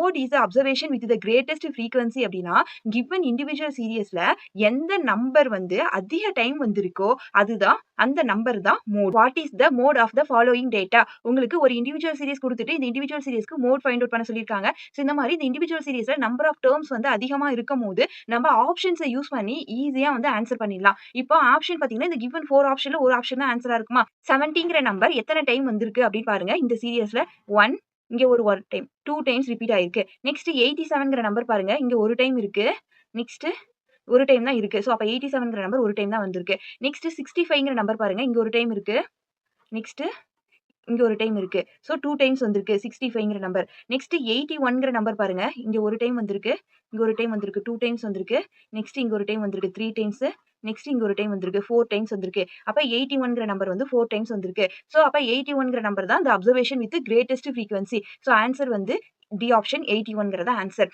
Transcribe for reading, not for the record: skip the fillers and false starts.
Mode is observation with the greatest frequency அப்படின்னா given individual சீரியஸ்ல எந்த நம்பர் வந்து அதிக டைம் வந்திருக்கோ அதுதான் அந்த நம்பர் தான் mode. What is the mode of the following data? உங்களுக்கு ஒரு இண்டிவிஜுவல் சீரிஸ் கொடுத்துட்டு இந்த இண்டிவிஜுவல் சீரிஸ்க்கு மோட் ஃபைண்ட் அவுட் பண்ண சொல்லியிருக்காங்க. ஸோ இந்த மாதிரி இந்த இண்டிவிஜுவல் சீரிஸ்ல நம்பர் ஆஃப் டேர்ம்ஸ் வந்து அதிகமா இருக்கும் போது நம்ம ஆப்ஷன்ஸை யூஸ் பண்ணி ஈஸியா வந்து ஆன்சர் பண்ணிடலாம். இப்போ ஆப்ஷன் பாத்தீங்கன்னா இந்த கிவன் 4 ஆப்ஷன்ல ஒரு ஆப்ஷன் தான் ஆன்சரா இருக்குமா? 70ங்கிற நம்பர் எத்தனை டைம் வந்திருக்கு அப்படின்னு பாருங்க. இந்த சீரியஸ்ல 1 இங்க ஒரு டைம் 2 டைம்ஸ் ரிப்பீட் ஆயிருக்கு. நெக்ஸ்ட் 87ங்கிற நம்பர் பாருங்க. இங்க ஒரு டைம் இருக்கு. நெக்ஸ்ட் ஒரு டைம் தான் இருக்கு. ஸோ அப்ப 87ங்கிற நம்பர் ஒரு டைம் தான் வந்திருக்கு. நெக்ஸ்ட் 65ங்கிற நம்பர் பாருங்க. இங்க ஒரு டைம் இருக்கு. நெக்ஸ்ட் இங்க ஒரு டைம் இருக்கு. ஸோ 2 டைம்ஸ் வந்திருக்கு 65ங்கிற நம்பர். நெக்ஸ்ட் 81ங்கிற நம்பர் பாருங்க. இங்க ஒரு டைம் வந்திருக்கு. இங்க ஒரு டைம் வந்திருக்கு. 2 டைம்ஸ் வந்திருக்கு. நெக்ஸ்ட் இங்க ஒரு டைம் வந்திருக்கு. 3 டைம்ஸ். நெக்ஸ்ட் இங்க ஒரு டைம் வந்திருக்கு. 4 டைம்ஸ் வந்திருக்கு. அப்ப 81ங்கிற நம்பர் வந்து 4 டைம்ஸ் வந்திருக்கு. ஸோ அப்ப 81ங்கிற நம்பர் தான் the observation with greatest frequency. So answer வந்து டி ஆப்ஷன் 81ங்கிறத ஆன்சர்.